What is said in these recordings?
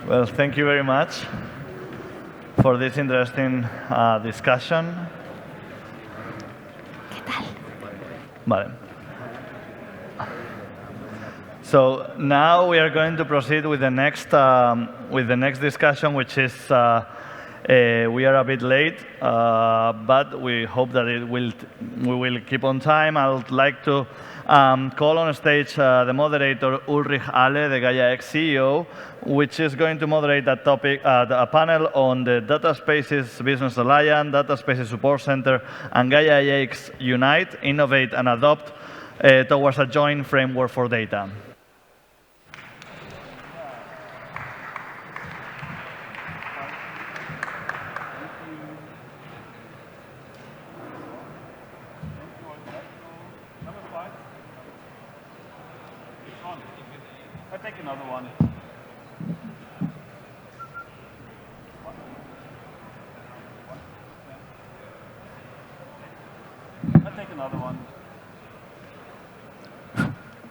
Well, thank you very much for this interesting discussion. Vale. So now we are going to proceed with the next discussion, which is we are a bit late, but we hope that we will keep on time. I would like to call on stage the moderator Ulrich Ahle, the Gaia-X CEO, which is going to moderate a topic, a panel on the Data Spaces Business Alliance, Data Spaces Support Center, and Gaia-X Unite, Innovate, and Adopt towards a joint framework for data.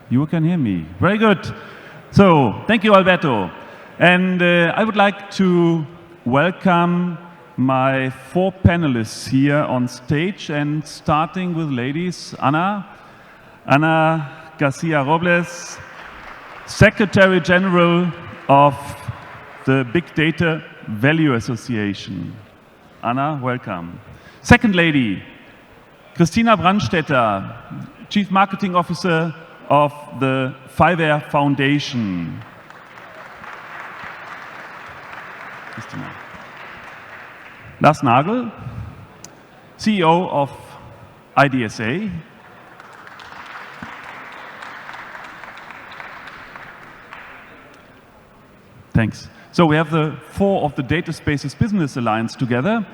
You can hear me. Very good. So, thank you, Alberto. And I would like to welcome my 4 panelists here on stage, and starting with ladies, Ana García Robles, Secretary General of the Big Data Value Association. Ana, welcome. Second lady, Cristina Brandtstetter, Chief Marketing Officer of the FIWARE Foundation. Cristina. Lars Nagel, CEO of IDSA. Thanks. So we have the 4 of the Data Spaces Business Alliance together.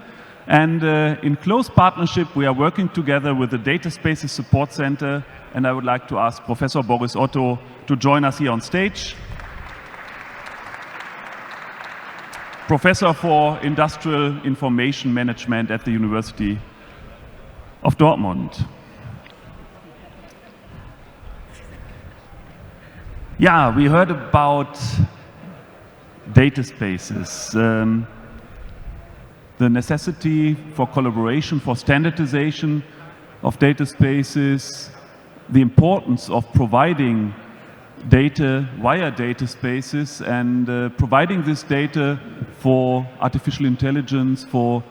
And in close partnership, we are working together with the Data Spaces Support Center. And I would like to ask Professor Boris Otto to join us here on stage. Professor for Industrial Information Management at the University of Dortmund. Yeah, we heard about data spaces. The necessity for collaboration, for standardization of data spaces, the importance of providing data via data spaces, and providing this data for artificial intelligence, for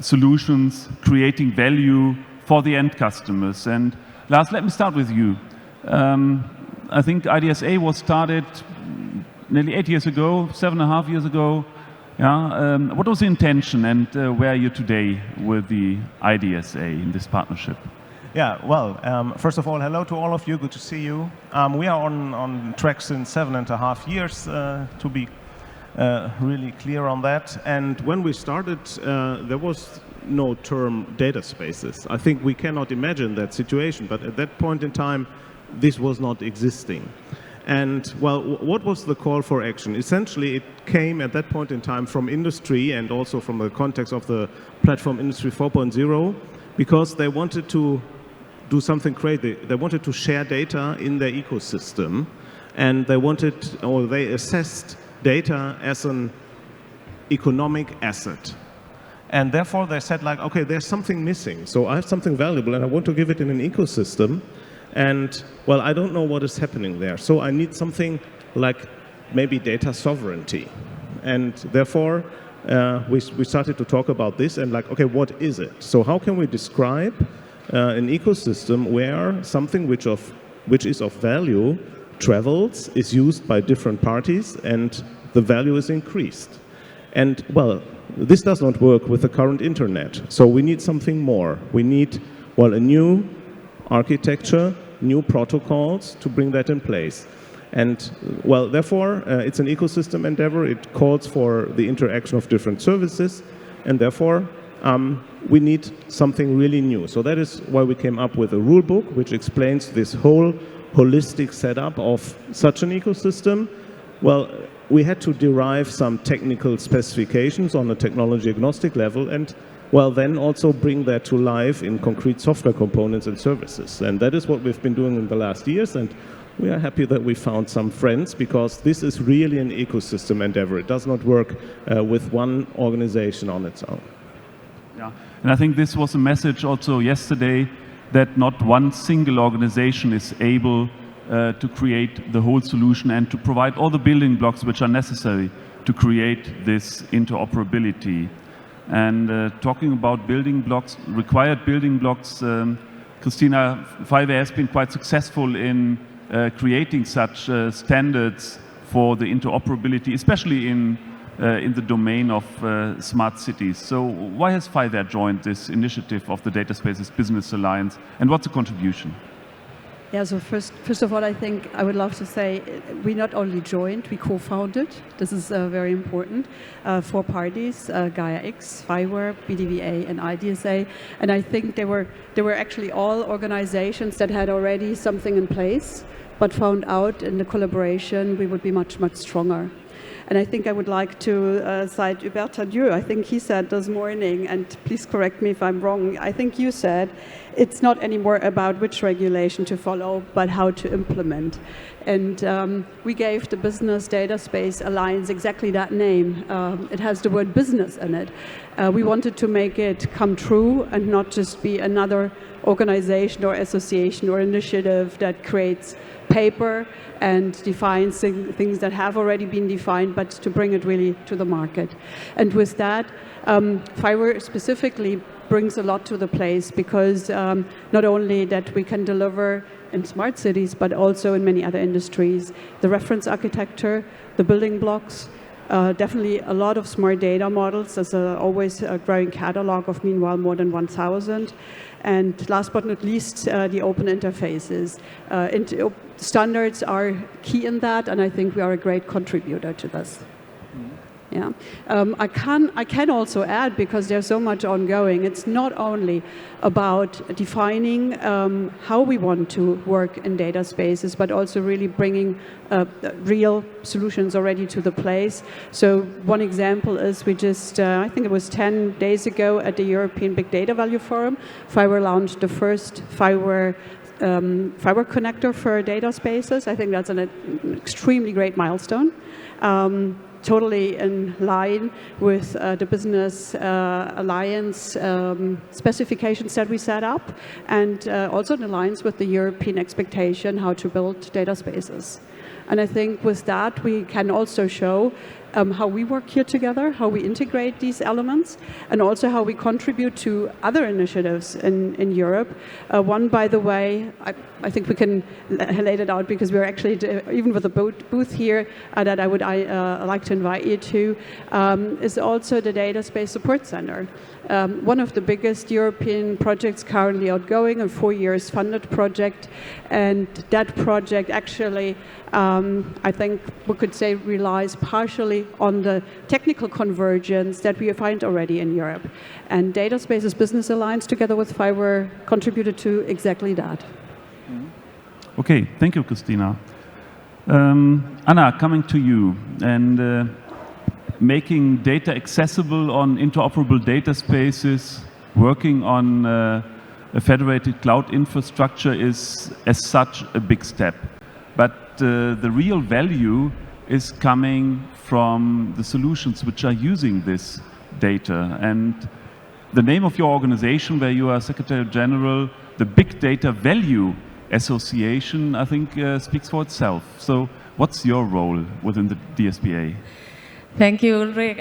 solutions, creating value for the end customers. And Lars, let me start with you. I think IDSA was started nearly 8 years ago, 7.5 years ago. Yeah. What was the intention, and where are you today with the IDSA in this partnership? Yeah, well, first of all, hello to all of you. Good to see you. We are on track since 7.5 years, to be really clear on that. And when we started, there was no term data spaces. I think we cannot imagine that situation, but at that point in time, this was not existing. And, well, what was the call for action? Essentially, it came at that point in time from industry and also from the context of the platform industry 4.0, because they wanted to do something crazy. They wanted to share data in their ecosystem, and they wanted, or they assessed data as an economic asset. And therefore, they said, like, okay, there's something missing. So I have something valuable, and I want to give it in an ecosystem. And, well, I don't know what is happening there. So I need something like maybe data sovereignty. And therefore, we started to talk about this and like, okay, what is it? So how can we describe an ecosystem where something which is of value travels, is used by different parties, and the value is increased? And, well, this does not work with the current internet. So we need something more. We need, well, a new architecture, new protocols to bring that in place. And, well, therefore, it's an ecosystem endeavor. It calls for the interaction of different services. And therefore, we need something really new. So that is why we came up with a rule book, which explains this whole holistic setup of such an ecosystem. Well, we had to derive some technical specifications on a technology agnostic level, and, well, then also bring that to life in concrete software components and services. And that is what we've been doing in the last years. And we are happy that we found some friends, because this is really an ecosystem endeavor. It does not work with one organization on its own. Yeah, and I think this was a message also yesterday, that not one single organization is able to create the whole solution and to provide all the building blocks which are necessary to create this interoperability. And talking about building blocks, required building blocks, Cristina, FIWARE has been quite successful in creating such standards for the interoperability, especially in the domain of smart cities. So why has FIWARE joined this initiative of the Data Spaces Business Alliance, and what's the contribution? Yeah, so first of all, I think I would love to say we not only joined, we co-founded. This is very important. 4 parties, Gaia-X, FIWARE, BDVA, and IDSA. And I think they were actually all organizations that had already something in place, but found out in the collaboration we would be much, much stronger. And I think I would like to cite Hubert Tadieu. I think he said this morning, and please correct me if I'm wrong, I think you said it's not anymore about which regulation to follow, but how to implement. And we gave the Business Data Space Alliance exactly that name. It has the word business in it. We wanted to make it come true and not just be another organization or association or initiative that creates paper and defines things that have already been defined, but to bring it really to the market. And with that, FIWARE specifically brings a lot to the place, because not only that we can deliver in smart cities, but also in many other industries, the reference architecture, the building blocks, definitely a lot of smart data models. There's always a growing catalog of, meanwhile, more than 1,000. And last but not least, the open interfaces. Standards are key in that, and I think we are a great contributor to this. Yeah. I can also add, because there's so much ongoing, it's not only about defining how we want to work in data spaces, but also really bringing real solutions already to the place. So one example is we just, I think it was 10 days ago at the European Big Data Value Forum, FIWARE launched the first FIWARE connector for data spaces. I think that's an extremely great milestone. Totally in line with the Business Alliance specifications that we set up, and also in alliance with the European expectation how to build data spaces. And I think with that we can also show how we work here together, how we integrate these elements, and also how we contribute to other initiatives in Europe. One, by the way, I think we can lay it out, because we're actually, even with the booth here, that I would like to invite you to, is also the Data Space Support Center. One of the biggest European projects currently outgoing, a 4 years funded project, and that project actually, I think we could say, relies partially on the technical convergence that we find already in Europe. And Data Spaces Business Alliance, together with FIWARE, contributed to exactly that. Okay, thank you, Cristina. Anna, coming to you, and making data accessible on interoperable data spaces, working on a federated cloud infrastructure is, as such, a big step. But the real value is coming from the solutions which are using this data. And the name of your organization, where you are Secretary General, the Big Data Value Association, I think speaks for itself. So what's your role within the DSBA? Thank you, Ulrich.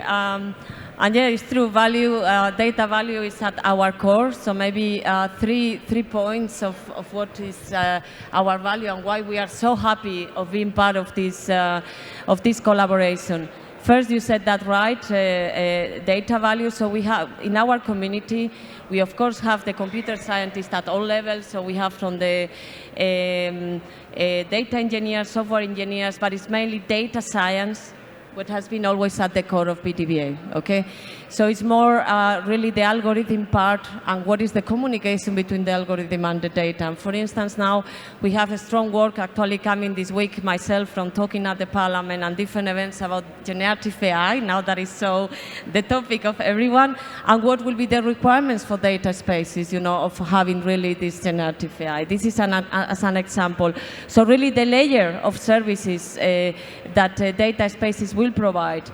And yeah, it's true, value, data value is at our core. So maybe three points of what is our value and why we are so happy of being part of this collaboration. First, you said that right, data value. So we have, in our community, we of course have the computer scientists at all levels. So we have from the data engineers, software engineers, but it's mainly data science, what has been always at the core of BDVA, okay? So it's more really the algorithm part and what is the communication between the algorithm and the data. And for instance, now we have a strong work actually coming this week myself from talking at the Parliament and different events about generative AI, now that is so the topic of everyone, and what will be the requirements for data spaces, you know, of having really this generative AI. This is as an example. So really the layer of services that data spaces will provide,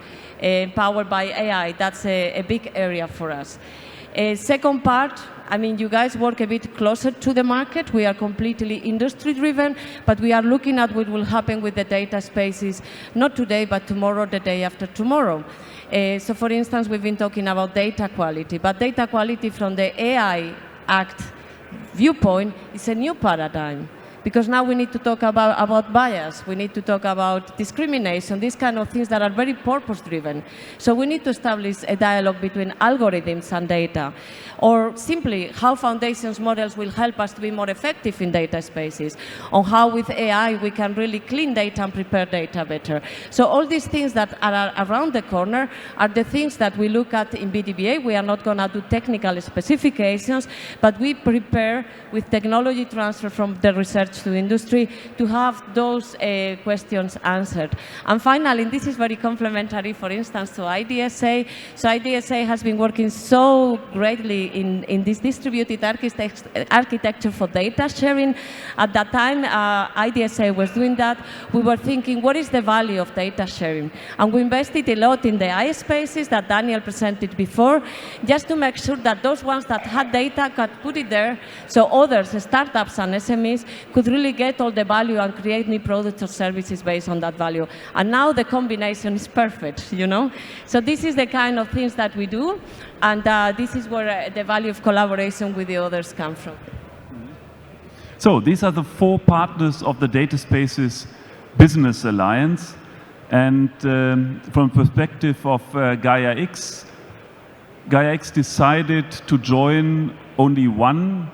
powered by AI, that's a big area for us. Second part, I mean, you guys work a bit closer to the market. We are completely industry-driven, but we are looking at what will happen with the data spaces, not today, but tomorrow, the day after tomorrow. So for instance, we've been talking about data quality, but data quality from the AI Act viewpoint is a new paradigm. Because now we need to talk about bias, we need to talk about discrimination, these kind of things that are very purpose-driven. So we need to establish a dialogue between algorithms and data, or simply how foundations models will help us to be more effective in data spaces, on how with AI we can really clean data and prepare data better. So all these things that are around the corner are the things that we look at in BDVA. We are not going to do technical specifications, but we prepare with technology transfer from the research to industry to have those questions answered. And finally, this is very complementary, for instance, to IDSA. So IDSA has been working so greatly in this distributed architecture for data sharing. At that time, IDSA was doing that. We were thinking, what is the value of data sharing? And we invested a lot in the iSpaces that Daniel presented before, just to make sure that those ones that had data could put it there, so others, startups and SMEs, could really get all the value and create new products or services based on that value. And now the combination is perfect, you know? So this is the kind of things that we do, and this is where the value of collaboration with the others come from. So these are the 4 partners of the Data Spaces Business Alliance. And from the perspective of Gaia-X, Gaia-X decided to join only one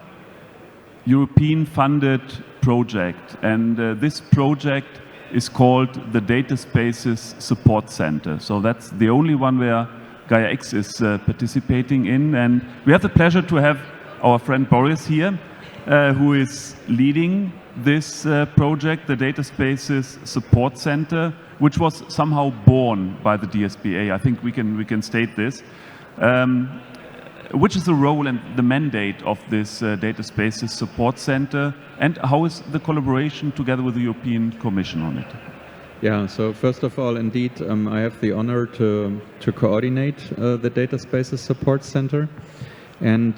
European-funded project, and this project is called the Data Spaces Support Center. So that's the only one where Gaia-X is participating in, and we have the pleasure to have our friend Boris here, who is leading this project, the Data Spaces Support Center, which was somehow born by the DSBA. I think we can state this. Which is the role and the mandate of this Data Spaces Support Center, and how is the collaboration together with the European Commission on it? Yeah, so first of all, indeed, I have the honor to coordinate the Data Spaces Support Center. And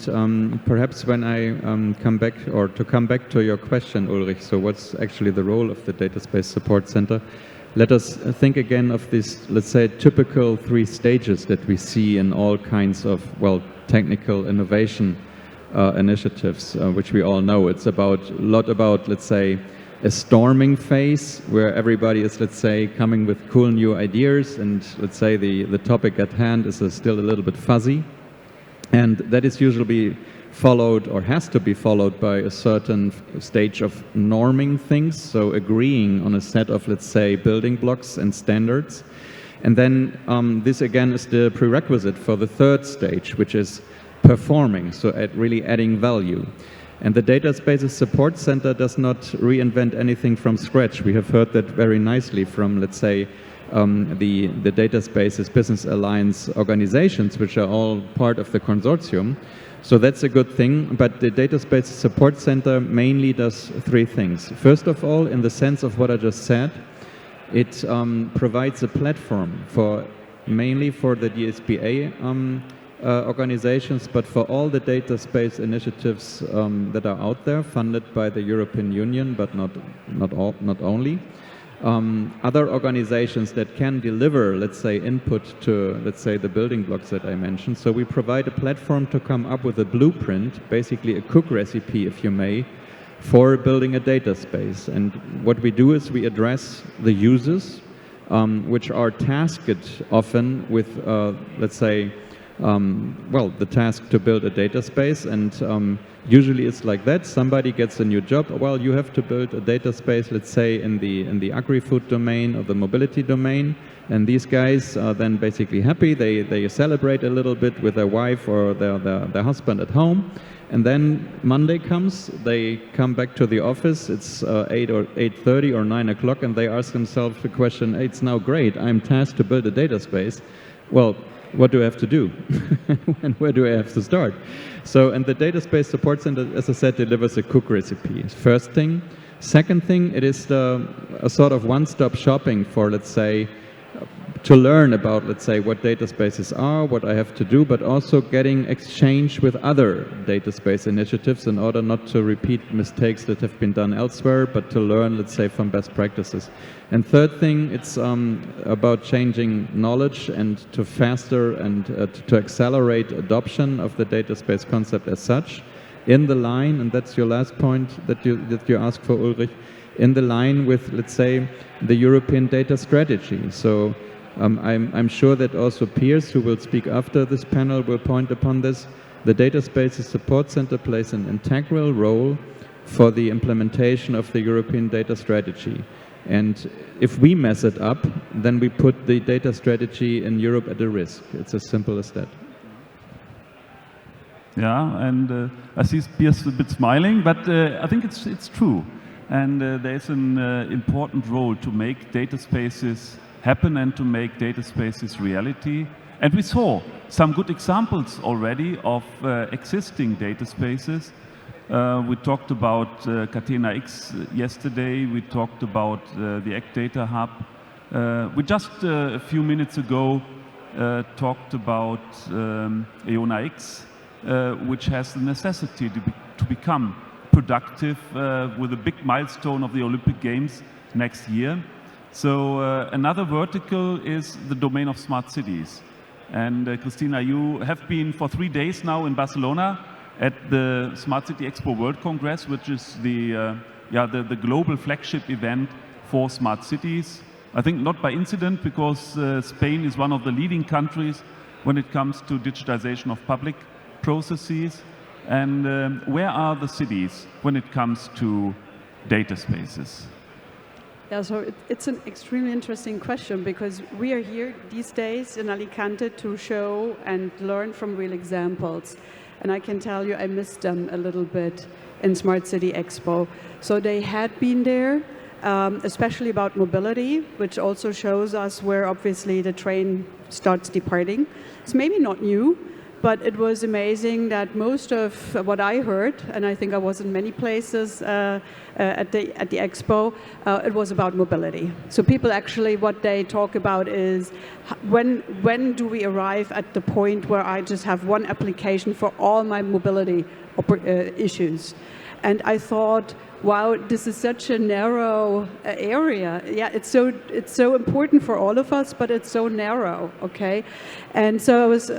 perhaps when I come back to your question, Ulrich, so what's actually the role of the Data Space Support Center? Let us think again of this, let's say, typical 3 stages that we see in all kinds of, well, technical innovation initiatives, which we all know. It's a lot about, let's say, a storming phase where everybody is, let's say, coming with cool new ideas, and let's say the topic at hand is still a little bit fuzzy. And that is usually followed, or has to be followed, by a certain stage of norming things, so agreeing on a set of, let's say, building blocks and standards. And then this again is the prerequisite for the 3rd stage, which is performing, so really adding value. And the Data Spaces Support Center does not reinvent anything from scratch. We have heard that very nicely from, let's say, the Data Spaces Business Alliance organizations, which are all part of the consortium. So that's a good thing, but the Data Spaces Support Center mainly does 3 things. First of all, in the sense of what I just said, it provides a platform mainly for the DSBA organizations, but for all the data space initiatives that are out there, funded by the European Union, but not only. Other organizations that can deliver, let's say, input to, let's say, the building blocks that I mentioned. So we provide a platform to come up with a blueprint, basically a cook recipe, if you may, for building a data space. And what we do is we address the users, which are tasked often with, let's say, well, the task to build a data space, and usually it's like that. Somebody gets a new job. Well, you have to build a data space, let's say in the agri-food domain or the mobility domain, and these guys are then basically happy. They celebrate a little bit with their wife or their husband at home, and then Monday comes. They come back to the office. It's 8 or 8:30 or 9 o'clock, and they ask themselves the question: it's now great. I'm tasked to build a data space. Well, what do I have to do? And where do I have to start? So, and the Data Space Support Center, as I said, delivers a cook recipe. First thing. Second thing, it is a sort of one-stop shopping for, let's say, to learn about, let's say, what data spaces are, what I have to do, but also getting exchange with other data space initiatives in order not to repeat mistakes that have been done elsewhere, but to learn, let's say, from best practices. And third thing, it's about changing knowledge and to faster and to accelerate adoption of the data space concept as such, in the line, and that's your last point that you asked for, Ulrich, in the line with, let's say, the European data strategy. So I'm sure that also peers who will speak after this panel will point upon this. The Data Spaces Support Center plays an integral role for the implementation of the European data strategy. And if we mess it up, then we put the data strategy in Europe at a risk. It's as simple as that. Yeah, and I see Piers a bit smiling, but I think it's true. And there's an important role to make data spaces happen and to make data spaces reality. And we saw some good examples already of existing data spaces. We talked about Catena-X yesterday. We talked about the ACT Data Hub. We just a few minutes ago talked about EONA-X, which has the necessity to become productive with a big milestone of the Olympic Games next year. So another vertical is the domain of smart cities. And Cristina, you have been for 3 days now in Barcelona at the Smart City Expo World Congress, which is the global flagship event for smart cities. I think not by incident, because Spain is one of the leading countries when it comes to digitization of public processes. And where are the cities when it comes to data spaces? Yeah, so it's an extremely interesting question, because we are here these days in Alicante to show and learn from real examples. And I can tell you I missed them a little bit in Smart City Expo. So they had been there, especially about mobility, which also shows us where obviously the train starts departing. It's maybe not new, but it was amazing that most of what I heard, and I think I was in many places at the expo, it was about mobility. So people actually, what they talk about is when do we arrive at the point where I just have one application for all my mobility issues? And I thought, wow, this is such a narrow area. Yeah, it's so important for all of us, but it's so narrow. Okay, and so I was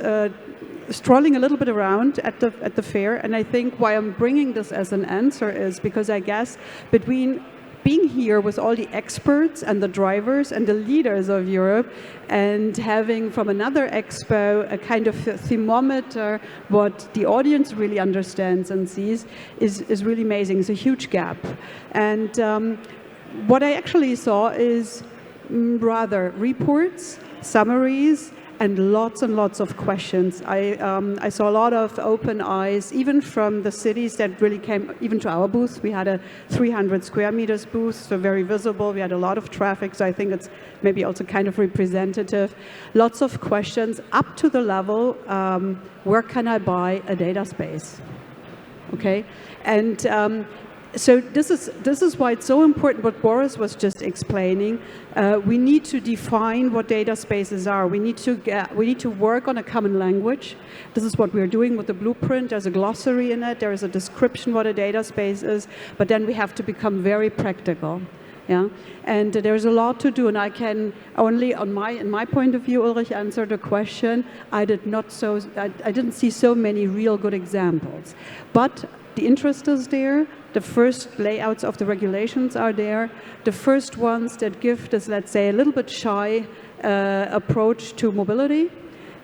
strolling a little bit around at the fair, and I think why I'm bringing this as an answer is because I guess between being here with all the experts and the drivers and the leaders of Europe and having from another expo a kind of thermometer what the audience really understands and sees is really amazing. It's a huge gap. And what I actually saw is rather reports, summaries, and lots of questions. I saw a lot of open eyes, even from the cities that really came even to our booth. We had a 300 square meters booth, so very visible. We had a lot of traffic, so I think it's maybe also kind of representative. Lots of questions up to the level, where can I buy a data space? Okay, and so this is why it's so important what Boris was just explaining. We need to define what data spaces are. We need to work on a common language. This is what we're doing with the blueprint. There's a glossary in it. There is a description what a data space is. But then we have to become very practical. Yeah, and there's a lot to do. And I can only, in my point of view, Ulrich answered the question. I didn't see so many real good examples, but the interest is there. The first layouts of the regulations are there. The first ones that give this, let's say, a little bit shy approach to mobility.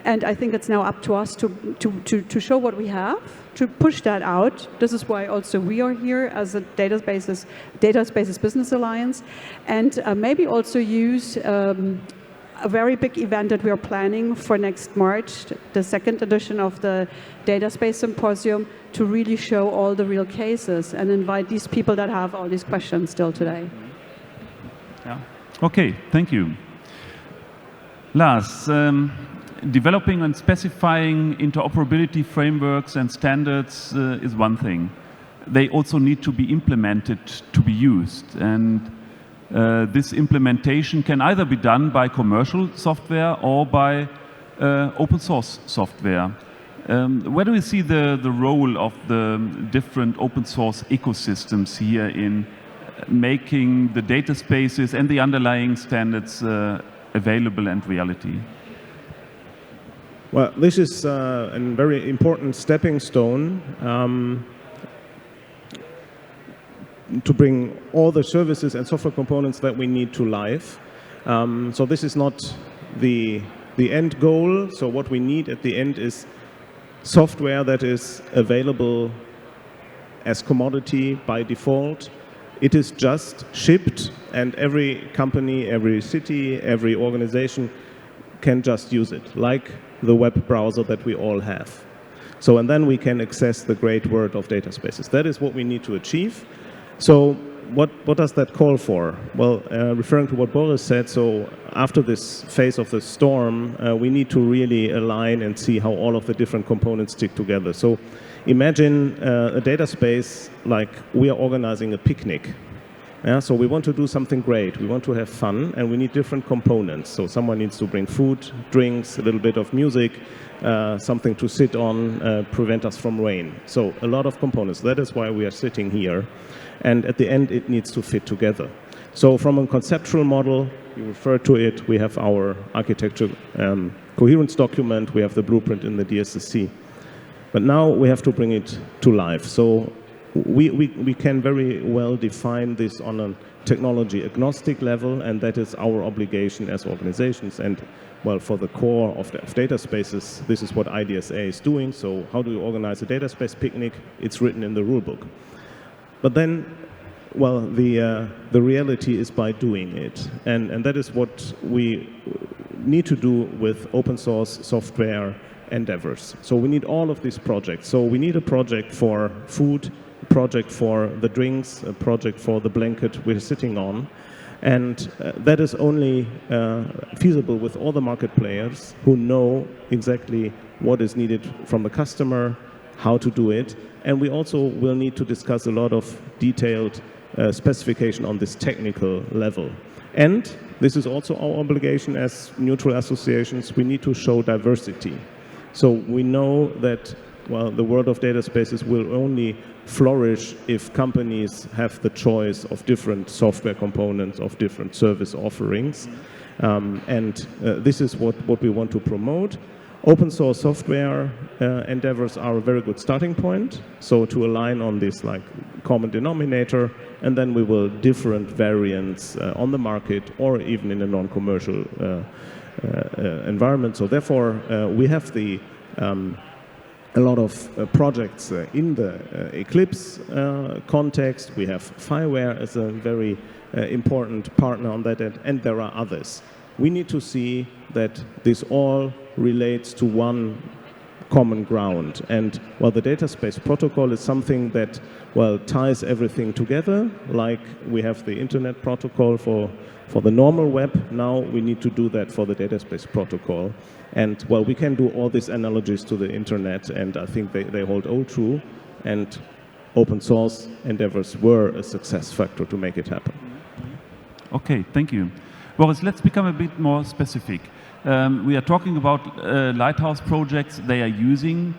And I think it's now up to us to show what we have, to push that out. This is why also we are here as a Dataspaces Business Alliance, and maybe also use a very big event that we are planning for next March, the second edition of the Dataspace Symposium, to really show all the real cases and invite these people that have all these questions still today. Yeah. Okay, thank you. Lars, developing and specifying interoperability frameworks and standards is one thing. They also need to be implemented to be used. And this implementation can either be done by commercial software or by open source software. Where do we see the role of the different open source ecosystems here in making the data spaces and the underlying standards available and reality? Well, this is a very important stepping stone to bring all the services and software components that we need to life. So this is not the end goal. So what we need at the end is software that is available as commodity by default. It is just shipped, and every company, every city, every organization can just use it, like the web browser that we all have. So, and then we can access the great world of data spaces. That is what we need to achieve. So what does that call for? Well, referring to what Boris said, so after this phase of the storm, we need to really align and see how all of the different components stick together. So imagine a data space like we are organizing a picnic. Yeah, so we want to do something great. We want to have fun, and we need different components. So someone needs to bring food, drinks, a little bit of music, something to sit on, prevent us from rain. So a lot of components. That is why we are sitting here. And at the end, it needs to fit together. So from a conceptual model, you refer to it, we have our architecture coherence document, we have the blueprint in the DSSC. But now we have to bring it to life. So we can very well define this on a technology agnostic level, and that is our obligation as organizations. And well, for the core of data spaces, this is what IDSA is doing. So how do you organize a data space picnic? It's written in the rule book. But then, well, the reality is by doing it. And that is what we need to do with open source software endeavors. So we need all of these projects. So we need a project for food, a project for the drinks, a project for the blanket we're sitting on. And that is only feasible with all the market players who know exactly what is needed from the customer, how to do it. And we also will need to discuss a lot of detailed specification on this technical level. And this is also our obligation as neutral associations. We need to show diversity. So we know that, well, the world of data spaces will only flourish if companies have the choice of different software components, of different service offerings. This is what we want to promote. Open source software endeavors are a very good starting point. So to align on this like common denominator, and then we will different variants on the market or even in a non-commercial environment. So therefore, we have a lot of projects in the Eclipse context. We have FIWARE as a very important partner on that end, and there are others. We need to see that this all relates to one common ground. And while the data space protocol is something that, well, ties everything together, like we have the internet protocol for the normal web, now we need to do that for the data space protocol. And, well, we can do all these analogies to the internet, and I think they hold all true. And open source endeavors were a success factor to make it happen. Okay, thank you. Boris, let's become a bit more specific. We are talking about lighthouse projects. They are using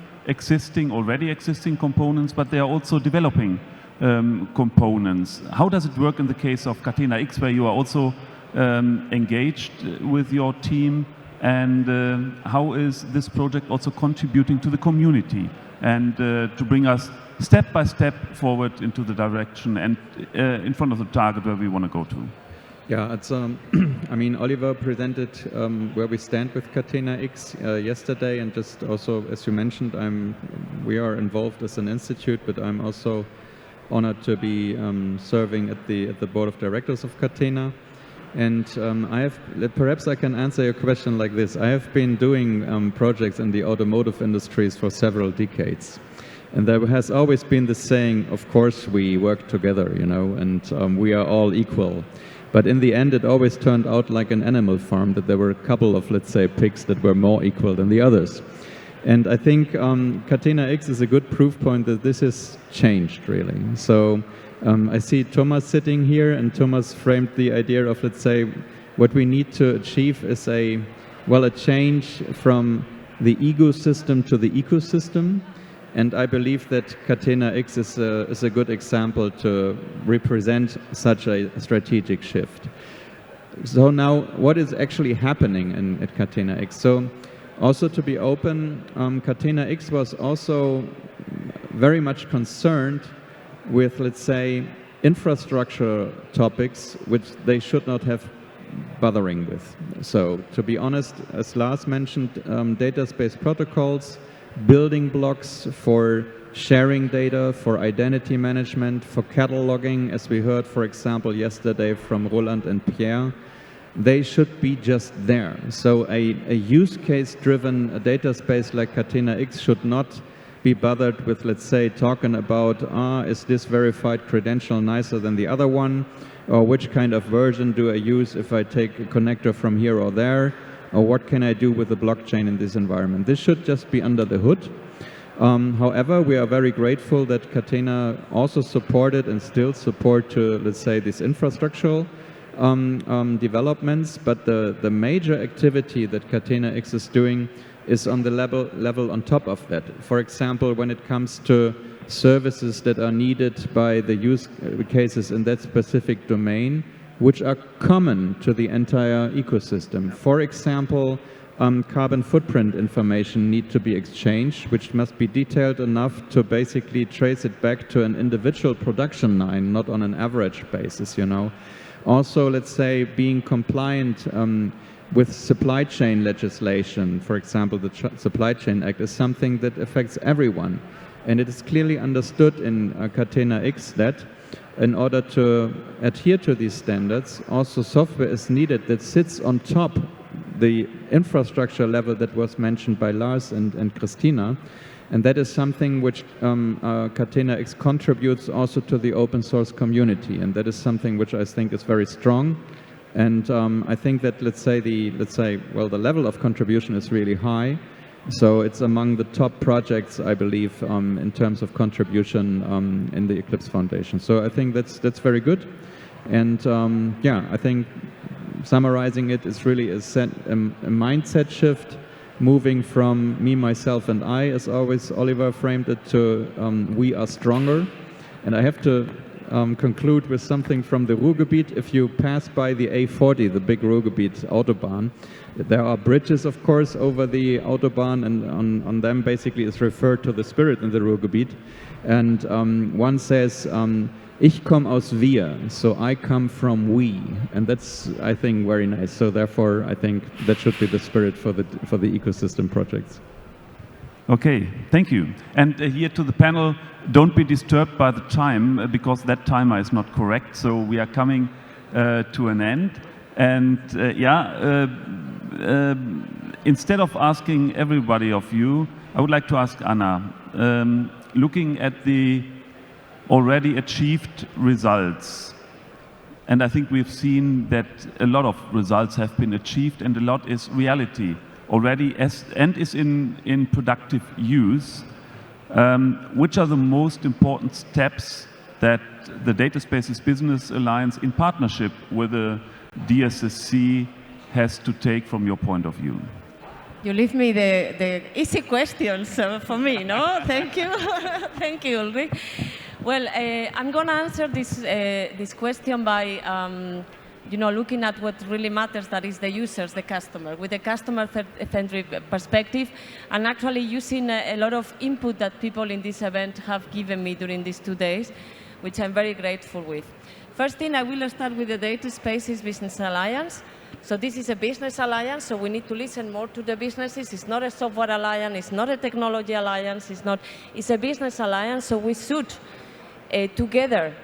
already existing components, but they are also developing components. How does it work in the case of Gaia-X, where you are also engaged with your team? And how is this project also contributing to the community and to bring us step by step forward into the direction and in front of the target where we want to go to? Yeah, it's, I mean, Oliver presented where we stand with Catena-X yesterday, and just also, as you mentioned, we are involved as an institute, but I'm also honored to be serving at the board of directors of Catena. And perhaps I can answer your question like this. I have been doing projects in the automotive industries for several decades. And there has always been the saying, of course we work together, you know, and we are all equal. But in the end, it always turned out like an animal farm, that there were a couple of, let's say, pigs that were more equal than the others. And I think Catena-X is a good proof point that this has changed, really. So I see Thomas sitting here, and Thomas framed the idea of, let's say, what we need to achieve is a change from the ecosystem to the ecosystem. And I believe that Catena-X is a good example to represent such a strategic shift. So now, what is actually happening at Catena-X? So, also to be open, Catena-X was also very much concerned with, let's say, infrastructure topics which they should not have bothering with. So, to be honest, as Lars mentioned, data space protocols, building blocks for sharing data, for identity management, for cataloging, as we heard, for example, yesterday from Roland and Pierre, they should be just there. So a use case driven data space like Catena-X should not be bothered with, let's say, talking about, is this verified credential nicer than the other one? Or which kind of version do I use if I take a connector from here or there? Or what can I do with the blockchain in this environment? This should just be under the hood. However, we are very grateful that Catena also supported and still support to, let's say, these infrastructural developments. But the major activity that Catena-X is doing is on the level on top of that. For example, when it comes to services that are needed by the use cases in that specific domain, which are common to the entire ecosystem. For example, carbon footprint information need to be exchanged, which must be detailed enough to basically trace it back to an individual production line, not on an average basis, you know. Also, let's say, being compliant with supply chain legislation, for example, the Supply Chain Act, is something that affects everyone. And it is clearly understood in Catena-X that in order to adhere to these standards, also software is needed that sits on top the infrastructure level that was mentioned by Lars and Cristina. And that is something which Catena-X contributes also to the open source community. And that is something which I think is very strong. And I think that, let's say, the level of contribution is really high. So it's among the top projects, I believe, in terms of contribution in the Eclipse Foundation. So I think that's very good. And yeah, I think summarizing it is really a mindset shift, moving from me, myself, and I, as always Oliver framed it, to we are stronger. And I have to conclude with something from the Ruhrgebiet. If you pass by the A40, the big Ruhrgebiet Autobahn, there are bridges, of course, over the Autobahn, and on them basically is referred to the spirit in the Ruhrgebiet. And one says, Ich komme aus wir, so I come from we. And that's, I think, very nice. So therefore, I think that should be the spirit for the ecosystem projects. Okay, thank you. And here to the panel, don't be disturbed by the time, because that timer is not correct. So we are coming to an end. And instead of asking everybody of you, I would like to ask Anna, looking at the already achieved results, and I think we've seen that a lot of results have been achieved and a lot is reality already and is in productive use. Which are the most important steps that the Data Spaces Business Alliance in partnership with the DSSC has to take from your point of view? You leave me the easy questions for me, no? Thank you. Thank you, Ulrich. Well, I'm going to answer this question by looking at what really matters, that is the users, the customer, with a customer-centric perspective, and actually using a lot of input that people in this event have given me during these 2 days, which I'm very grateful with. First thing, I will start with the Data Spaces Business Alliance. So this is a business alliance, so we need to listen more to the businesses. It's not a software alliance, it's not a technology alliance, it's a business alliance, so we should together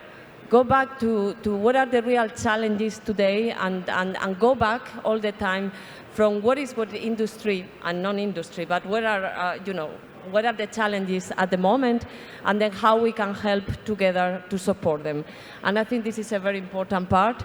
go back to what are the real challenges today and go back all the time from what industry and non-industry, but what are, what are the challenges at the moment, and then how we can help together to support them. And I think this is a very important part.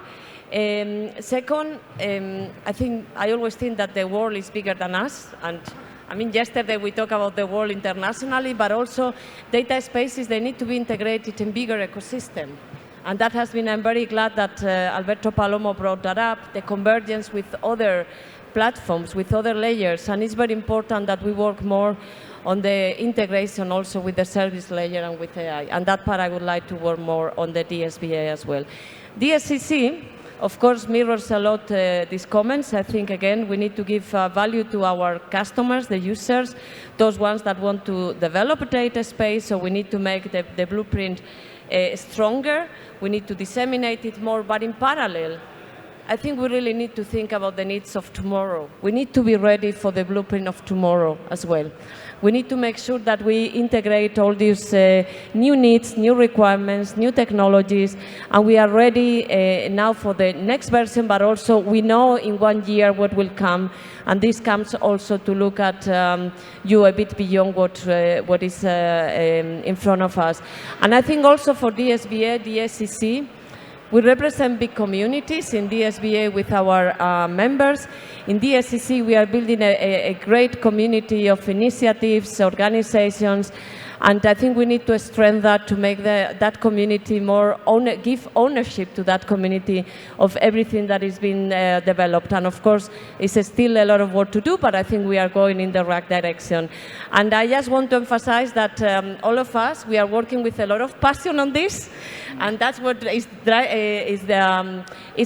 Second, I always think that the world is bigger than us, and I mean, yesterday we talked about the world internationally, but also data spaces, they need to be integrated in bigger ecosystem. And that has been, I'm very glad that Alberto Palomo brought that up, the convergence with other platforms, with other layers, and it's very important that we work more on the integration also with the service layer and with AI. And that part I would like to work more on the DSBA as well. DSCC, of course, mirrors a lot these comments. I think, again, we need to give value to our customers, the users, those ones that want to develop a data space, so we need to make the blueprint stronger. We need to disseminate it more, but in parallel, I think we really need to think about the needs of tomorrow. We need to be ready for the blueprint of tomorrow as well. We need to make sure that we integrate all these new needs, new requirements, new technologies, and we are ready now for the next version, but also we know in 1 year what will come, and this comes also to look at you a bit beyond what is in front of us. And I think also for DSBA, DSCC, we represent big communities in DSBA with our members. In DSCC, we are building a great community of initiatives, organizations, and I think we need to strengthen that to make that community more, give ownership to that community of everything that is being developed. And of course, it's still a lot of work to do, but I think we are going in the right direction. And I just want to emphasize that all of us, we are working with a lot of passion on this, and that's what is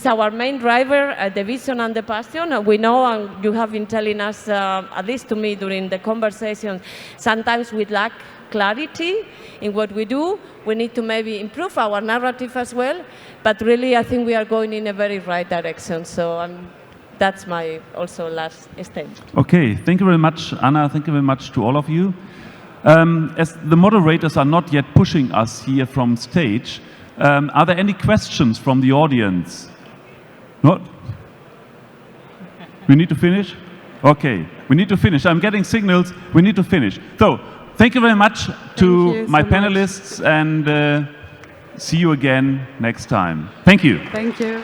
our main driver, the vision and the passion. We know, and you have been telling us, at least to me during the conversation, sometimes we lack clarity in what we do. We need to maybe improve our narrative as well, but really I think we are going in a very right direction. So that's my also last statement. Okay, thank you very much, Anna. Thank you very much to all of you. As the moderators are not yet pushing us here from stage, are there any questions from the audience? No? We need to finish? Okay, we need to finish. I'm getting signals, we need to finish. So, thank you very much to my panelists, and see you again next time. Thank you. Thank you.